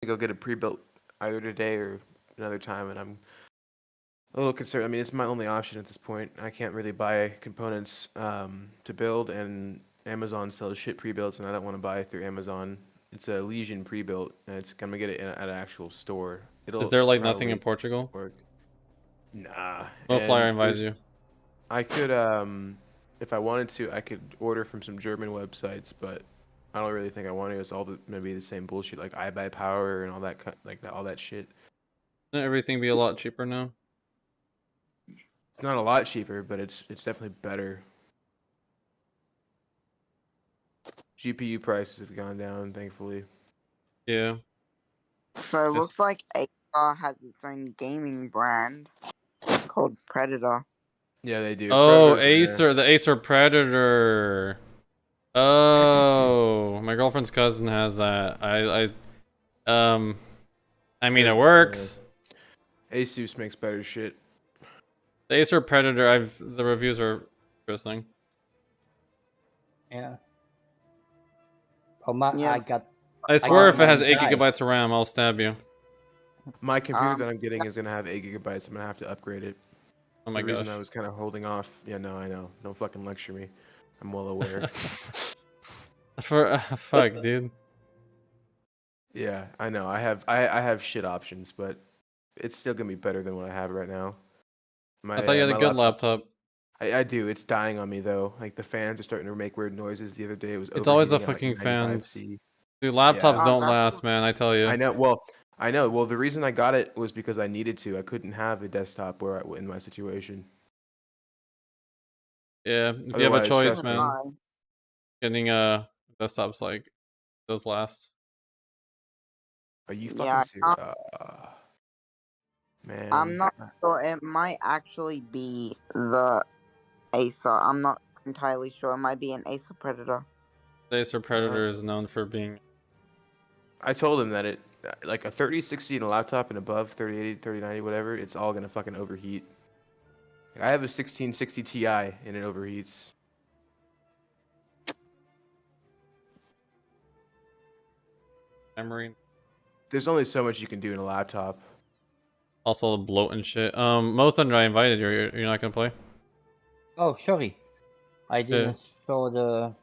go get a pre-built either today or another time, and I'm a little concerned. I mean, it's my only option at this point. I can't really buy components to build, and Amazon sells shit pre-builts, and I don't want to buy through Amazon. It's a Legion pre-built, and it's gonna get it at an actual store. Is there like nothing in Portugal? Work. Nah. No flyer And invited you. I could if I wanted to, I could order from some German websites, but I don't really think I want to. It's all maybe the same bullshit like iBuyPower and all that all that shit. Shouldn't everything be a lot cheaper now? It's not a lot cheaper, but it's definitely better. GPU prices have gone down, thankfully. Yeah. So it looks like Acer has its own gaming brand. It's called Predator. Yeah, they do. Oh, Acer, the Acer Predator. Oh, my girlfriend's cousin has that. I mean, it works. Asus makes better shit. The Acer Predator, the reviews are interesting. Yeah. Oh, Yeah. I swear if it has 8 gigabytes of RAM, I'll stab you. My computer that I'm getting is gonna have 8 gigabytes. I'm gonna have to upgrade it. Oh my gosh. The reason I was kind of holding off. Yeah, no, I know. Don't fucking lecture me. I'm well aware. Fuck, dude. Yeah, I know. I have shit options, but it's still gonna be better than what I have right now. I thought you had a good laptop. I do. It's dying on me though. Like the fans are starting to make weird noises. The other day it was. It's always the overheating fucking at, like, fans. 95C. Dude, laptops Yeah. don't last, man. I tell you. I know. Well, I know. Well, the reason I got it was because I needed to. I couldn't have a desktop where in my situation. Yeah, if you have a choice, trust man. Getting desktops like those last. Are you fucking serious? Man. I'm not sure. It might actually be the Acer. I'm not entirely sure. It might be an Acer Predator. The Acer Predator is known for being. I told him that it, like a 3060 in a laptop and above, 3080, 3090, whatever, it's all gonna fucking overheat. Like, I have a 1660 Ti and it overheats. Memory. There's only so much you can do in a laptop. Also bloat and shit. Mothunder, I invited you. You're not gonna play? Oh, sorry. I didn't saw the...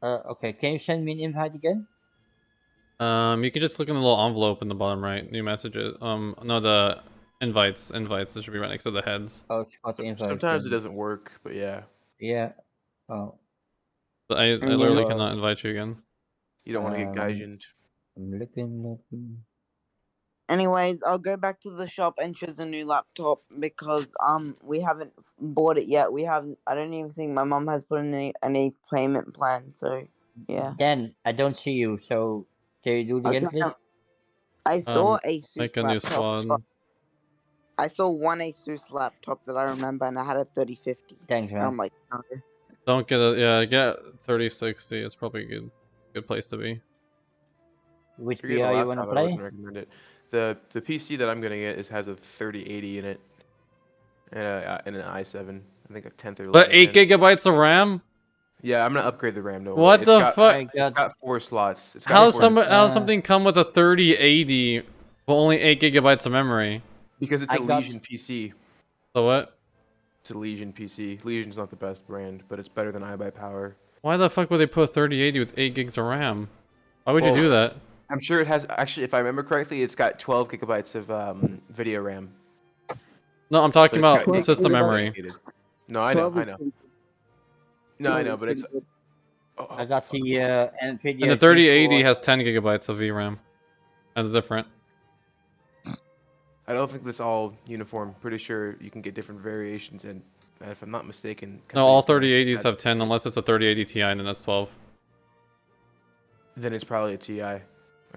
okay, can you send me an invite again? You can just click on the little envelope in the bottom right. New messages. No, the invites. Invites. It should be right next to the heads. Oh, it's got the invite. Sometimes it doesn't work, but yeah. Yeah. Oh. But I literally cannot invite you again. You don't want to get gaijined. I'm looking. Anyways, I'll go back to the shop and choose a new laptop because we haven't bought it yet. I don't even think my mom has put in any payment plan. So yeah. Dan, I don't see you. So can you do it again, please? I saw Asus make a new squad. I saw one Asus laptop that I remember, and I had a 3050. Thanks, man. I'm like, no. Don't get get 3060. It's probably a good place to be. Which VR you want to play? I wouldn't recommend it. The PC that I'm gonna get has a 3080 in it, and an i7. I think a 10th or 11th. But 8 gigabytes of RAM? Yeah, I'm gonna upgrade the RAM. No, what the fuck? It's got 4 slots. How something come with a 3080 but only 8 gigabytes of memory? Because it's a Legion PC. So what? It's a Legion PC. Legion's not the best brand, but it's better than iBuyPower. Why the fuck would they put a 3080 with 8 gigs of RAM? Why would you do that? I'm sure it has, actually, if I remember correctly, it's got 12 gigabytes of video RAM. No, I'm talking about system memory. No, I know. No, I know, but it's... Oh, I got the NVIDIA... And the 3080 has 10 gigabytes of VRAM. That's different. I don't think that's all uniform. Pretty sure you can get different variations, and if I'm not mistaken... No, all 3080s have 10, unless it's a 3080 Ti, and then that's 12. Then it's probably a Ti. I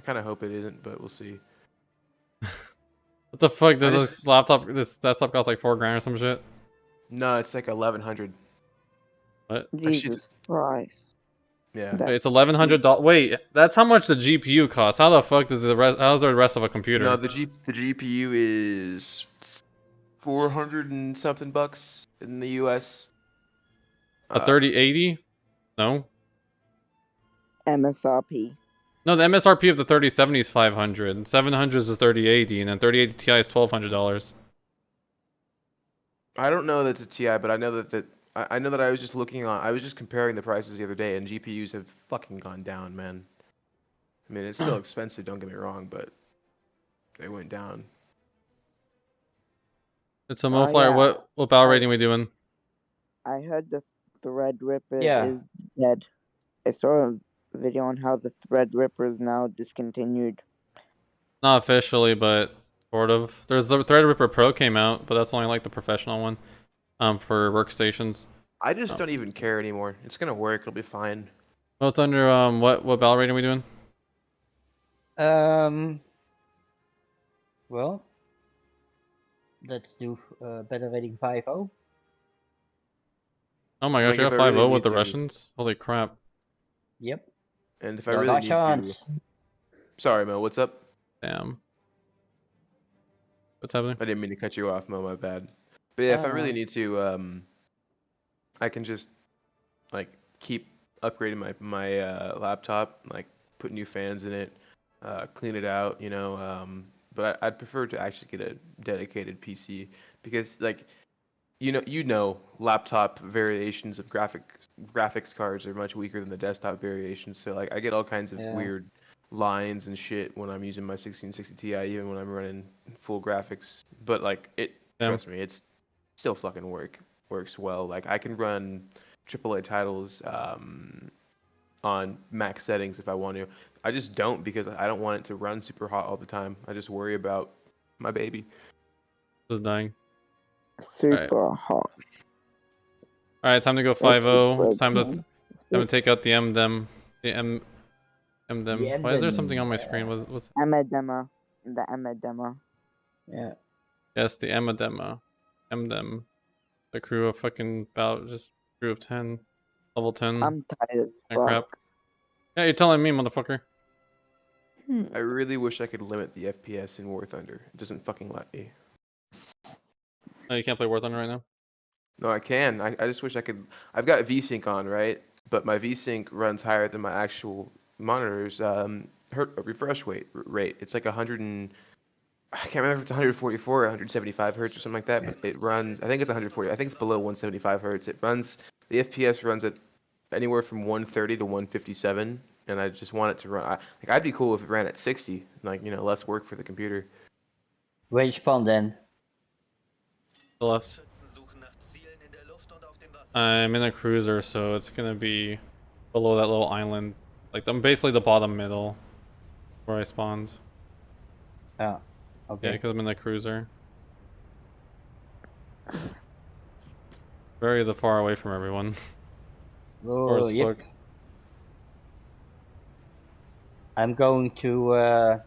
kind of hope it isn't, but we'll see. What the fuck does this desktop cost like $4,000 or some shit? No, it's like 1100. What? Jesus Christ. Yeah. Wait, it's $1,100. Wait, that's how much the GPU costs. How the fuck does how's the rest of a computer? No, the GPU is 400 and something bucks in the US. A 3080? No. MSRP. No, the MSRP of the 3070 is $500. 700 is the 3080, and then 3080 Ti is $1,200. I don't know that's a TI, but I know I know that I was just I was just comparing the prices the other day, and GPUs have fucking gone down, man. I mean, it's still expensive, don't get me wrong, but they went down. It's a Oh, Moflyer. yeah. What battle rating we doing? I heard the Threadripper Yeah. is dead. I saw a video on how the Threadripper is now discontinued. Not officially, but sort of. There's the Threadripper Pro came out, but that's only like the professional one. For workstations. I just don't even care anymore. It's gonna work. It'll be fine. Well, it's under what battle rating are we doing? Well, let's do better rating 5.0. Oh my Like, gosh, I if got I really 5.0 with need the to- Russians. Holy crap! Yep. And if I Your really need to, Russians. sorry, Mo, what's up? Damn. What's happening? I didn't mean to cut you off, Mo. My bad. But yeah, if I really Oh. need to, I can just like keep upgrading my laptop, like put new fans in it, clean it out, you know. But I'd prefer to actually get a dedicated PC because like you know laptop variations of graphics cards are much weaker than the desktop variations. So like I get all kinds of Yeah. weird lines and shit when I'm using my 1660 Ti, even when I'm running full graphics. But like trust me, it's still fucking works well. Like I can run AAA titles on max settings if I want to. I just don't because I don't want it to run super hot all the time. I just worry about my baby. Just dying. Super hot. All right, time to go 5.0. It's time to take out the MDEM. The MDEM. Why is there something on my screen? What's Emma the Emma demo. Yeah. Yes, the MDEM. MDEM. The crew of fucking just crew of 10. Level 10. I'm tired as and crap. fuck. Yeah, you're telling me, motherfucker. I really wish I could limit the FPS in War Thunder. It doesn't fucking let me. Oh, you can't play War Thunder right now? No, I can. I just wish I could. I've got VSync on, right? But my VSync runs higher than my actual monitor's refresh rate. It's like 100 and I can't remember if it's 144 or 175 hertz or something like that. But it runs. I think it's 140. I think it's below 175 hertz. It runs. The FPS runs at anywhere from 130 to 157, and I just want it to run. Like I'd be cool if it ran at 60, like less work for the computer. Which spawn then? The left. I'm in a cruiser, so it's gonna be below that little island. Like I'm basically the bottom middle where I spawned. Oh, Yeah, okay. because I'm in the cruiser. Very far away from everyone. Far Oh, as yep. fuck. I'm going to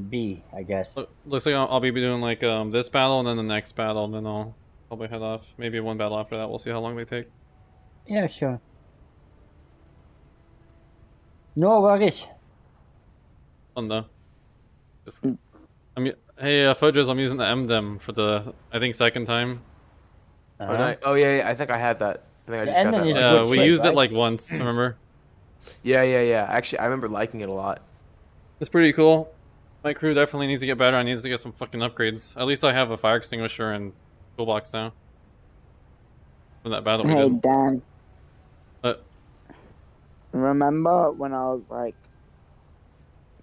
B, I guess. Looks like I'll be doing like this battle and then the next battle, and then I'll probably head off. Maybe one battle after that. We'll see how long they take. Yeah, sure. No worries. Fun though. Hey, Fojos, I'm using the MDEM for the I think second time. Oh yeah, I think I had that. I think I The just got that. ending is last Yeah, good we shit, used it right? like once. Remember? Yeah. Actually, I remember liking it a lot. It's pretty cool. My crew definitely needs to get better. I need to get some fucking upgrades. At least I have a fire extinguisher and toolbox now. From that battle we Hey did. Dan, But remember when I was like,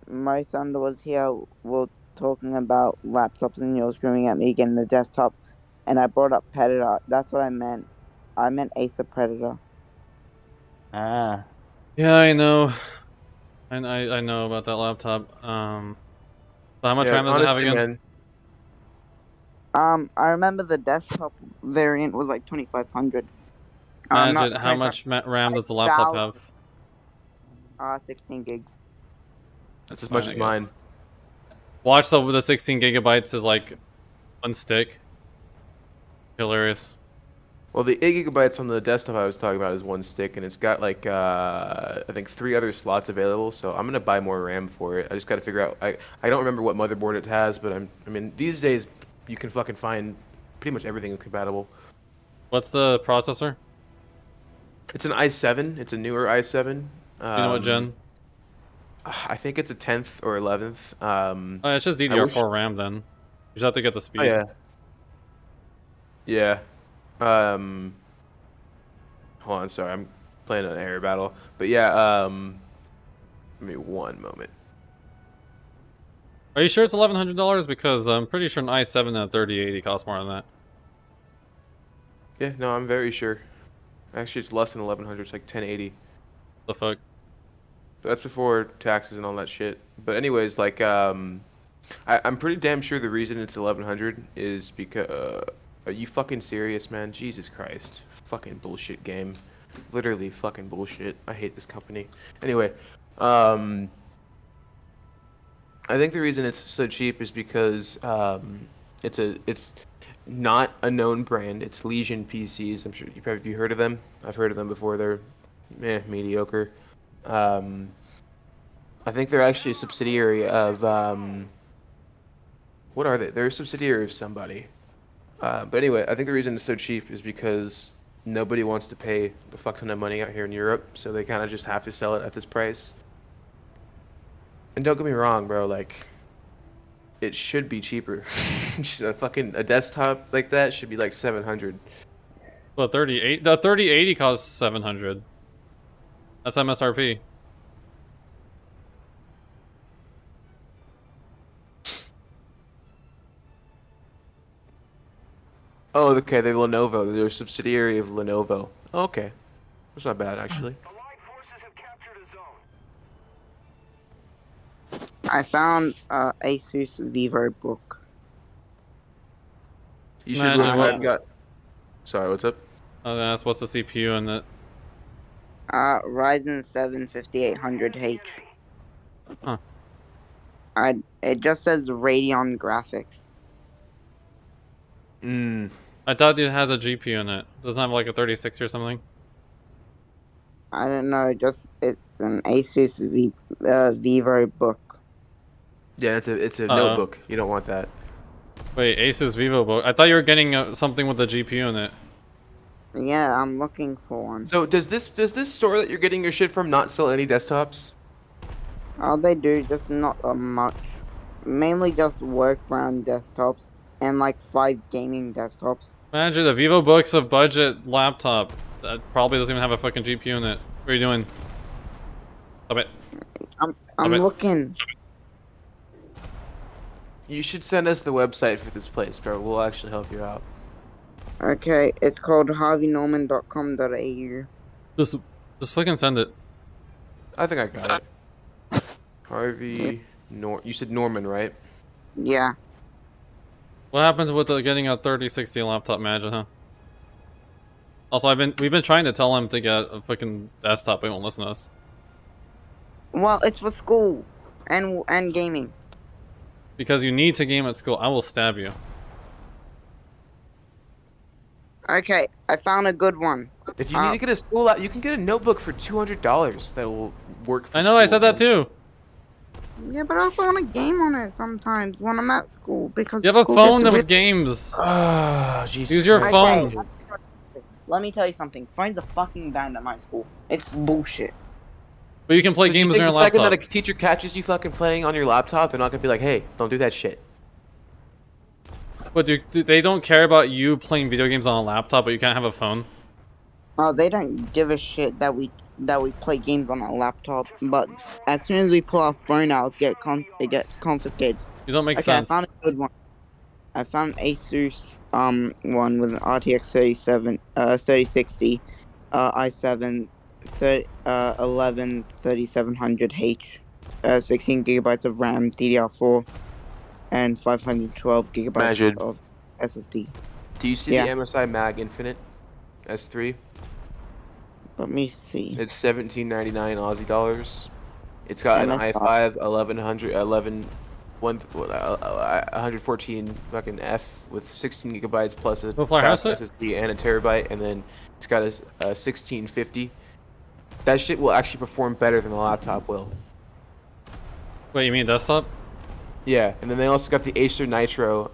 my Thunder was here, we're talking about laptops and you were screaming at me getting the desktop, and I brought up Predator. That's what I meant. I meant Acer Predator. Ah. yeah, I know. I know about that laptop. So how much RAM does it have again? Man, I remember the desktop variant was like 2500. Imagine how much RAM does the laptop have? 16 gigs. that's as fine, much I as guess. mine. Watch the 16 gigabytes is like one stick. Hilarious. Well, the 8 gigabytes on the desktop I was talking about is one stick, and it's got like I think 3 other slots available. So I'm gonna buy more RAM for it. I just gotta figure out. I don't remember what motherboard it has, but I mean these days you can fucking find pretty much everything is compatible. What's the processor? It's an i7. It's a newer i7. Do you know what gen? I think it's a 10th or 11th. It's just I wish. DDR4 RAM then. You just have to get the speed. Oh yeah. Yeah. Um. Hold on, sorry, I'm playing an air battle. But yeah. Give me one moment. Are you sure it's $1,100? Because I'm pretty sure an i7 and a 3080 costs more than that. Yeah. No, I'm very sure. Actually, it's less than 1100. It's like 1080. The fuck? But that's before taxes and all that shit. But anyways, like I'm pretty damn sure the reason it's 1100 is because are you fucking serious, man? Jesus Christ. Fucking bullshit game. Literally fucking bullshit. I hate this company. Anyway, I think the reason it's so cheap is because it's not a known brand. It's Legion PCs. I'm sure have you heard of them? I've heard of them before. They're mediocre. I think they're actually a subsidiary of what are they? They're a subsidiary of somebody. But anyway, I think the reason it's so cheap is because nobody wants to pay a fuck ton of money out here in Europe, so they kind of just have to sell it at this price. And don't get me wrong, bro, like it should be cheaper. a desktop like that should be like 700. Well, the 3080 costs 700. That's MSRP. Oh, okay, they're Lenovo. They're a subsidiary of Lenovo. Oh, okay. That's not bad, actually. I found Asus Vivo book. You should Imagine look. what- I've got. Sorry, what's up? I was gonna ask what's the CPU in it. Ryzen 7 5800H. Huh. It just says Radeon graphics. I thought it had a GPU in it. Doesn't have like a 36 or something? I don't know. It's an Asus Vivo book. Yeah, it's a Uh-oh. notebook. You don't want that. Wait, Asus VivoBook. I thought you were getting something with a GPU in it. Yeah, I'm looking for one. So does this store that you're getting your shit from not sell any desktops? Oh, they do, just not much. Mainly just work brand desktops and like 5 gaming desktops. Imagine the VivoBook's a budget laptop that probably doesn't even have a fucking GPU in it. What are you doing? Stop it. I'm it. looking. You should send us the website for this place, bro. We'll actually help you out. Okay, it's called harveynorman.com.au. Just fucking send it. I think I got it. Harvey you said Norman, right? Yeah. What happened with getting a 3060 laptop, imagine, huh? Also, we've been trying to tell him to get a fucking desktop, but he won't listen to us. Well, it's for school and gaming. Because you need to game at school. I will stab you. Okay, I found a good one. If you need to get a school out, you can get a notebook for $200 that will work for I know, I said that man. too. Yeah, but I also want to game on it sometimes when I'm at school because You have a school phone gets with games. Ah, Jesus. Use your Christ. phone. Let me tell you something. Phones are fucking banned at my school. It's bullshit. But you can play So do you games think on your the second laptop. that a teacher catches you fucking playing on your laptop, they're not gonna be like, "Hey, don't do that shit." But they don't care about you playing video games on a laptop, but you can't have a phone? Oh, they don't give a shit that we play games on our laptop. But as soon as we pull our phone out, it gets confiscated. You don't make Okay, sense. I found a good one. I found Asus one with an RTX 3060 i7 11 3700H 16 gigabytes of RAM, DDR4 and 512 gigabytes Imagine. of SSD. Do you see Yeah. the MSI Mag Infinite S3? Let me see. It's $17.99 Aussie dollars. It's got an MSI. i5 114 fucking F with 16 gigabytes plus a Go fly fast house it? SSD and a terabyte, and then it's got a 1650. That shit will actually perform better than the laptop will. Wait, you mean desktop? Yeah, and then they also got the Acer Nitro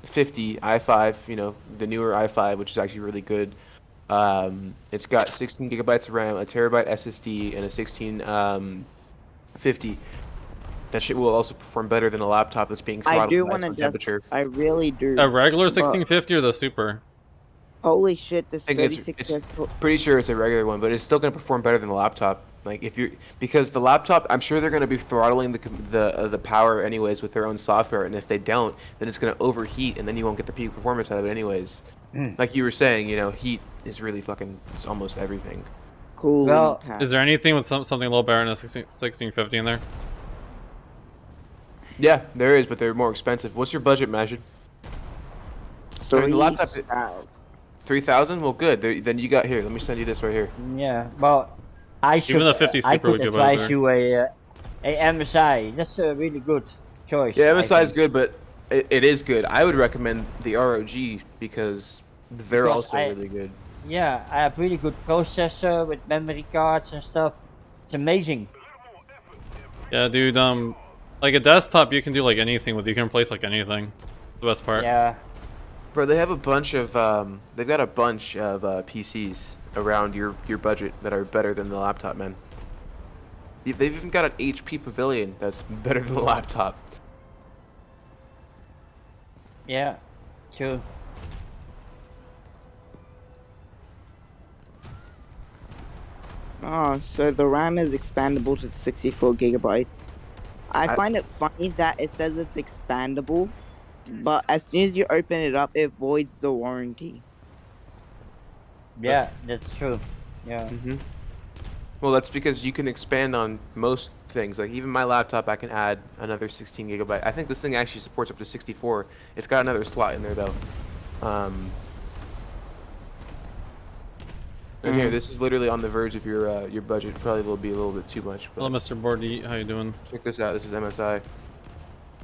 50 i5, you know, the newer i5, which is actually really good. It's got 16 gigabytes of RAM, a terabyte SSD, and a 16 1650, that shit will also perform better than a laptop that's being I throttled do by want its to own just. temperature. I really do. A regular but- 1650 or the super? Holy shit! This I think 36 it's has pretty sure it's a regular one, but it's still going to perform better than the laptop. Like if you're, because the laptop, I'm sure they're going to be throttling the power anyways with their own software, and if they don't, then it's going to overheat, and then you won't get the peak performance out of it anyways. Like you were saying, you know, heat is really fucking, it's almost everything. cool. Well, Is there anything with something a little better than a 1650 in there? Yeah, there is, but they're more expensive. What's your budget, Majid? I mean, the laptop, 3,000? Well, good. Then you got here. Let me send you this right here. Yeah, well, I should. Even the 50 I Super could would get advise better. you a MSI. That's a really good choice. Yeah, I MSI is think. good, but it is good. I would recommend the ROG because they're Because also really good. Yeah, I have really good processor with memory cards and stuff. It's amazing. Yeah, dude. Like a desktop, you can do like anything with. You can replace like anything. The best part. Yeah. Bro, they have a bunch of they've got a bunch of PCs around your budget that are better than the laptop, man. They've even got an HP Pavilion that's better than the laptop. Yeah. True. Oh, so the RAM is expandable to 64 gigabytes. I find it funny that it says it's expandable, but as soon as you open it up, it voids the warranty. Yeah, that's true. Yeah. Well, that's because you can expand on most things. Like even my laptop, I can add another 16 gigabyte. I think this thing actually supports up to 64. It's got another slot in there though. And here, this is literally on the verge of your budget. Probably will be a little bit too much. But Hello, Mr. Bordy. How you doing? check this out. This is MSI.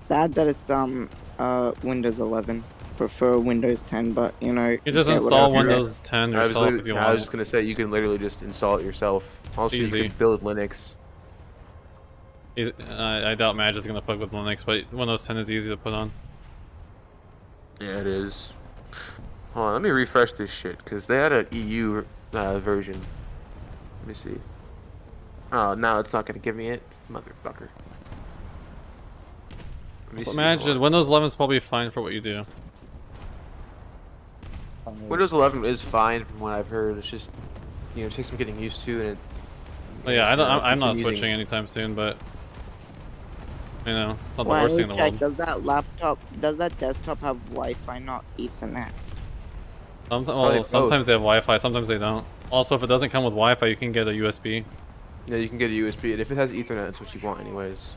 Sad that it's Windows 11. Prefer Windows 10, but you know. You just get install whatever. Windows 10 yourself if you I was want. just gonna say you can literally just install it yourself. Also, you Easy. can build Linux. I doubt Madge is gonna plug with Linux, but Windows 10 is easy to put on. Yeah, it is. Hold on, let me refresh this shit because they had an EU version. Let me see. Oh, now it's not gonna give me it, motherfucker. Let me So see, imagine hold on. Windows 11 is probably fine for what you do. Windows 11 is fine from what I've heard. It's just, you know, it takes some getting used to, and it. But yeah, I don't, it's I'm not confusing. switching anytime soon, but you know, it's not the Well, worst I thing in need the to check, world. does that desktop have Wi-Fi, not Ethernet? Probably both. Sometimes they have Wi-Fi, sometimes they don't. Also, if it doesn't come with Wi-Fi, you can get a USB. Yeah, you can get a USB, and if it has Ethernet, that's what you want, anyways.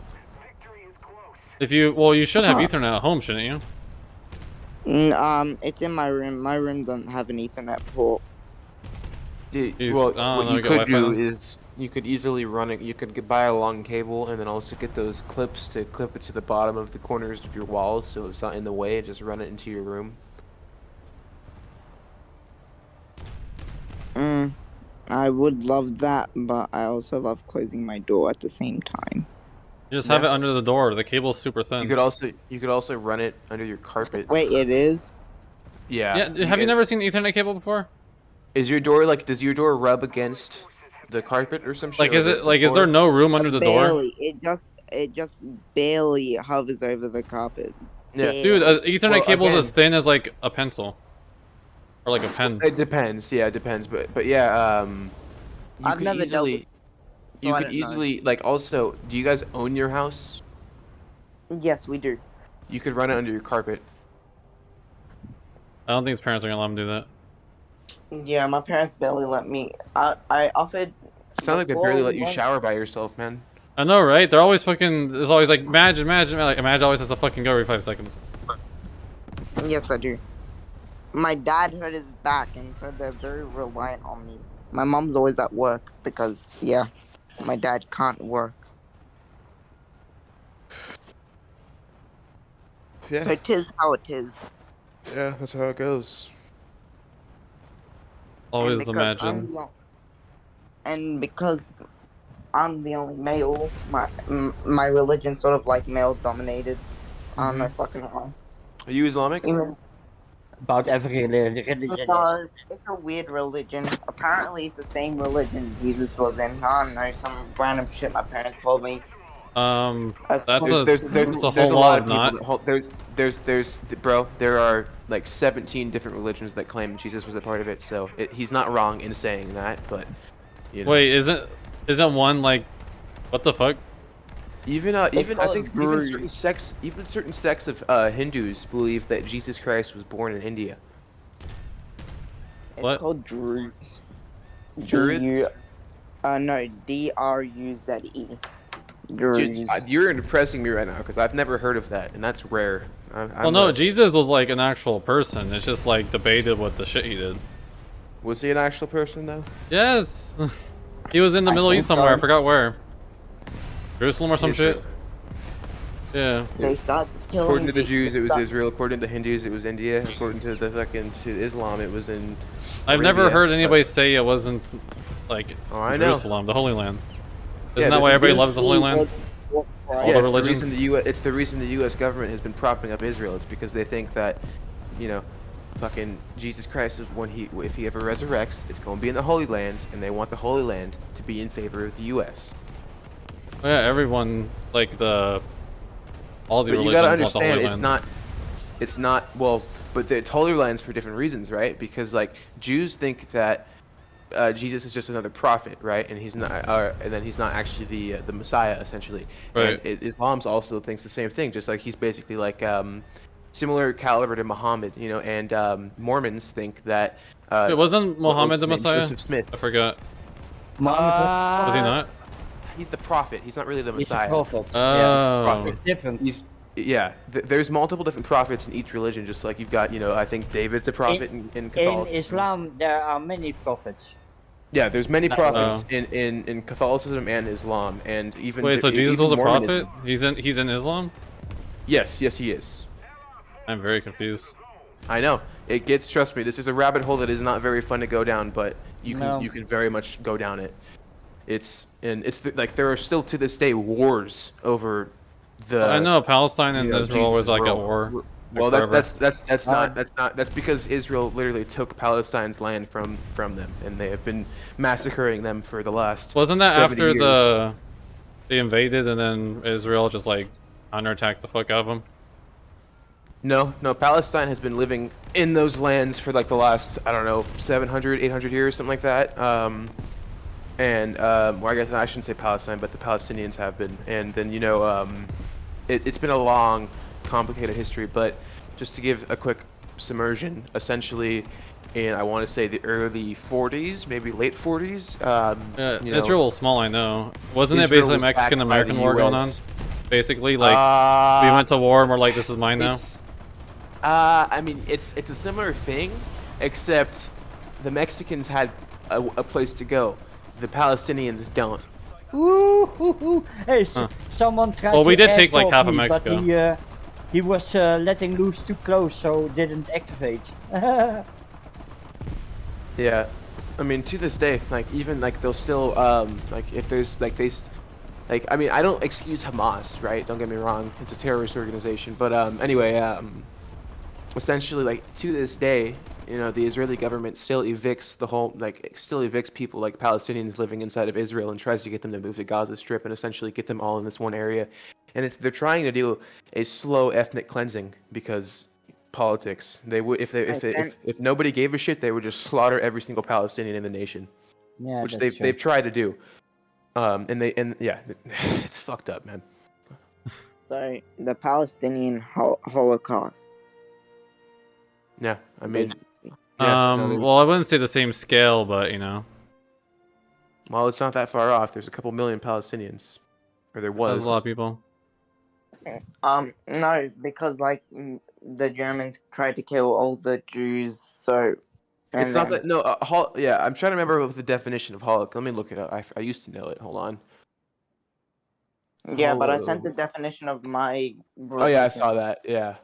Well, you should have Huh. Ethernet at home, shouldn't you? It's in my room. My room doesn't have an Ethernet port. Yeah, Jeez, well, I don't what know, you get could Wi-Fi do then. is you could easily run it. You could buy a long cable and then also get those clips to clip it to the bottom of the corners of your walls, so it's not in the way. Just run it into your room. I would love that, but I also love closing my door at the same time. You just have Yeah. it under the door. The cable's super thin. You could also run it under your carpet. Wait, it is? Yeah. Yeah, have you never seen the Ethernet cable before? Is your door does your door rub against the carpet or some shit? Like, or is the it like, is there floor? no room under the door? Barely. It just barely hovers over the carpet. Yeah. Dude, Ethernet Well, cable's as again- thin as like a pencil, or like a pen. It depends. Yeah, it depends. But yeah, you I've could never dealt easily with- so you I could don't know. easily like also. Do you guys own your house? Yes, we do. You could run it under your carpet. I don't think his parents are gonna let him do that. Yeah, my parents barely let me. I offered. It sounds like they before barely we let you went- shower by yourself, man. I know, right? They're always fucking. There's always like Madge, like Madge always has to fucking go every 5 seconds. Yes, I do. My dad hurt his back, and so they're very reliant on me. My mom's always at work because, yeah, my dad can't work. Yeah, So 'tis how it is. yeah, that's how it goes. Always And the because I'm Madge. the- And because I'm the only male, my religion's sort of like male dominated. I don't know fucking why. Are you Islamic? Even About every religion. though it's a weird religion. Apparently, it's the same religion Jesus was in. I don't know, some random shit my parents told me. That's That's called There's that's a there's whole a lot lot of of people not. that there's bro, there are like 17 different religions that claim Jesus was a part of it, so he's not wrong in saying that, but you know. Wait, isn't one like, what the fuck? Even It's even I called think Druze. even certain sects of Hindus believe that Jesus Christ was born in India. It's What? called Druze. Druids? No, Druze. Druze. You're impressing me right now because I've never heard of that, and that's rare. Well, no, Jesus was like an actual person. It's just like debated what the shit he did. Was he an actual person though? Yes, he was in the I Middle think East somewhere. so. I forgot where. Jerusalem or some Israel. shit. Yeah. They started killing According to the people. Jews, it was Israel. According to the Hindus, it was India. According to to Islam, it was in. I've never Arabia, heard but- anybody say it wasn't like Oh, I know. Jerusalem, the Holy Land. Yeah, Isn't that why there's- everybody there's- loves the Holy Land? All Yeah, the it's religions? it's the reason the U.S. government has been propping up Israel. It's because they think that, you know, fucking Jesus Christ is if he ever resurrects, it's going to be in the Holy Land, and they want the Holy Land to be in favor of the U.S. Oh, yeah, everyone like all the But you religions gotta want the understand, Holy Land. it's not well, but it's Holy Lands for different reasons, right? Because like Jews think that Jesus is just another prophet, right? And he's not, and then he's not actually the Messiah, essentially. Right. And Islam's also thinks the same thing, just like he's basically like similar caliber to Muhammad, you know. And Mormons think that. Wait, wasn't Muhammad the what's his name? Messiah? Joseph Smith. I forgot. Uh, Was he not? He's the prophet. He's not really the He's a Messiah. prophet. Oh. prophet. It's different. There's multiple different prophets in each religion, just like you've got, you know, I think David's a prophet in In Catholicism. Islam, there are many prophets. Yeah, there's many prophets Oh. in Catholicism and Islam, and even Wait, so Jesus even was a Mormonism. prophet? He's in Islam? Yes, he is. I'm very confused. I know. It gets, trust me, this is a rabbit hole that is not very fun to go down, but No. you can very much go down it. Like there are still to this day wars over the. I know Palestine and you know, Israel was Jesus' like at world. war. Well, forever. that's because Israel literally took Palestine's land from them, and they have been massacring them for the last. Wasn't that 70 after years. they invaded and then Israel just like counterattacked the fuck out of them? No, Palestine has been living in those lands for like the last, I don't know, 700, 800 years, something like that. Well, I guess I shouldn't say Palestine, but the Palestinians have been. And then, you know, it's been a long, complicated history, but just to give a quick submersion, essentially, in, I want to say, the early 40s, maybe late 40s. Yeah, you know, Israel was small, I know. Wasn't it Israel basically was backed by Mexican-American the war going on? US. Basically, like, we went to war and we're like, this is mine now? I mean, it's a similar thing, except the Mexicans had a place to go. The Palestinians don't. Ooh. Hey, Huh. someone tried Well, to we did take, like, airdrop half of me, Mexico. But he was letting loose too close, so didn't activate. Yeah, I mean, to this day, like even like they'll still like if there's like like I mean, I don't excuse Hamas, right? Don't get me wrong, it's a terrorist organization, but anyway, essentially, like to this day, you know, the Israeli government still evicts people like Palestinians living inside of Israel and tries to get them to move to Gaza Strip and essentially get them all in this one area, and they're trying to do a slow ethnic cleansing because politics. They would if nobody gave a shit, they would just slaughter every single Palestinian in the nation, Yeah, which that's true. they've tried to do. And yeah, it's fucked up, man. So the Palestinian Holocaust. Yeah, I mean, yeah, no, there's- Well, I wouldn't say the same scale, but you know, well, it's not that far off. There's a couple million Palestinians, or there was. there's a lot of people. No, because like the Germans tried to kill all the Jews, so. It's not that no. Yeah, I'm trying to remember what the definition of Holocaust. Let me look it up. I used to know it. Hold on. Yeah, but I sent the definition of my. Oh yeah, I saw that. Yeah.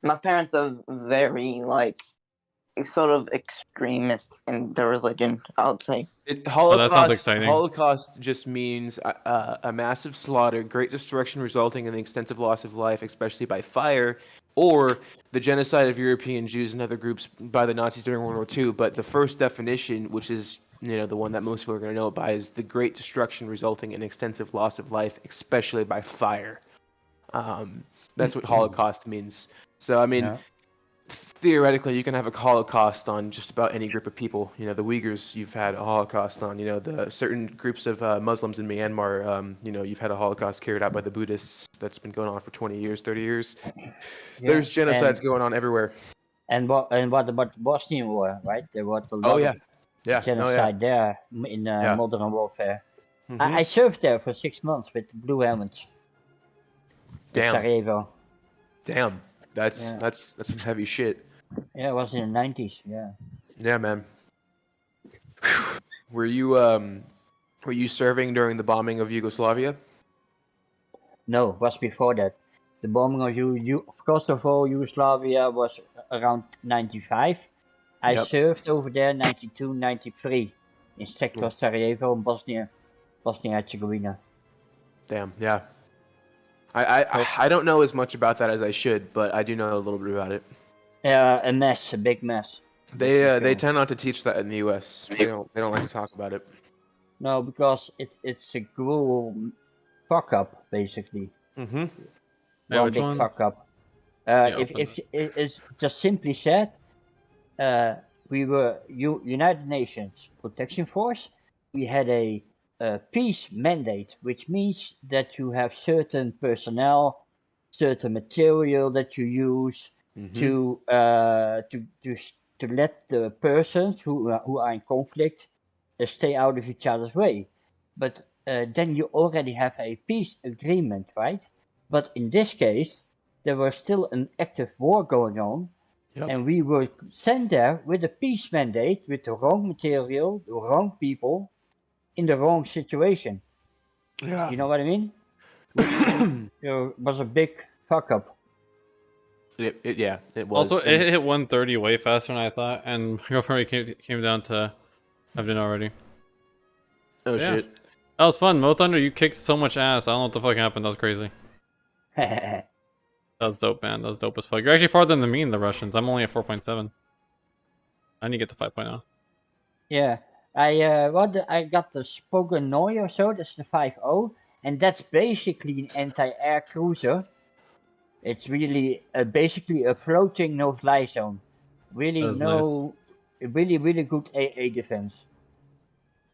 My parents are very like sort of extremists in the religion, I would say. Holocaust, sounds exciting. Holocaust just means a massive slaughter, great destruction resulting in the extensive loss of life, especially by fire, or the genocide of European Jews and other groups by the Nazis during World War II. But the first definition, which is the one that most people are going to know it by is the great destruction resulting in extensive loss of life, especially by fire. That's what Holocaust means. So, I mean, Yeah. theoretically, you can have a Holocaust on just about any group of people. The Uyghurs, you've had a Holocaust on. The certain groups of Muslims in Myanmar, you've had a Holocaust carried out by the Buddhists that's been going on for 20 years, 30 years. There's genocides going on everywhere. And what about the Bosnian War, right? There was a Oh, lot yeah. of Yeah. genocide there in Yeah. modern warfare. Mhm. I served there for 6 months with the Blue Helmets. In Damn. Sarajevo. Damn. That's Yeah. that's some heavy shit. Yeah, it was in the 90s. Yeah. Yeah, man. Were you serving during the bombing of Yugoslavia? No, it was before that. The bombing of first of all, Yugoslavia was around 95. I Yep. served over there 92, 93 in sector Cool. Sarajevo, Bosnia Herzegovina. Damn. Yeah. I don't know as much about that as I should, but I do know a little bit about it. Yeah, a mess, a big mess. They tend not to teach that in the U.S. They don't like to talk about it. No, because it's a cruel fuck up basically. Mm-hmm. Yeah, One which big one? fuck up. Yeah, If open it's just simply said, we were United Nations Protection Force. We had a peace mandate, which means that you have certain personnel, certain material that you use Mm-hmm. to let the persons who are in conflict stay out of each other's way. But then you already have a peace agreement, right? But in this case, there was still an active war going on, Yep. and we were sent there with a peace mandate, with the wrong material, the wrong people, in the wrong situation. Yeah. You know what I mean? It was a big fuck up. It was. Also, And it hit 130 way faster than I thought, and my girlfriend came down to have dinner already. oh yeah. shit. That was fun. Mo Thunder, you kicked so much ass. I don't know what the fuck happened. That was crazy. That was dope, man. That was dope as fuck. You're actually farther than me in the Russians. I'm only at 4.7. I need to get to 5.0. Yeah, I got the Spogonoy or so. That's the 5.0, and that's basically an anti-air cruiser. It's really basically a floating no-fly zone. Really really good AA defense.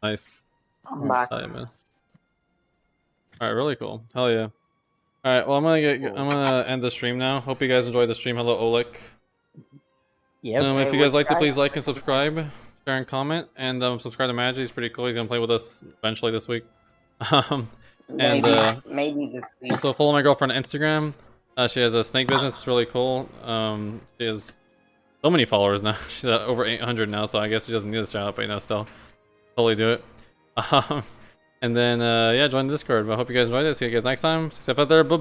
Nice. I'm back. Hell yeah, man. Alright, really cool. Hell yeah. Alright, well I'm gonna end the stream now. Hope you guys enjoyed the stream. Hello Oleg. Yep. If you guys liked it, please like and subscribe, share and comment, and subscribe to Magic. He's pretty cool. He's gonna play with us eventually this week. Maybe this week. Also follow my girlfriend on Instagram. She has a snake business. It's really cool. She has so many followers now. She's at over 800 now, so I guess she doesn't need a shout out, but still totally do it. And then yeah, join the Discord. But I hope you guys enjoyed it. See you guys next time. Stay safe out there. Bye.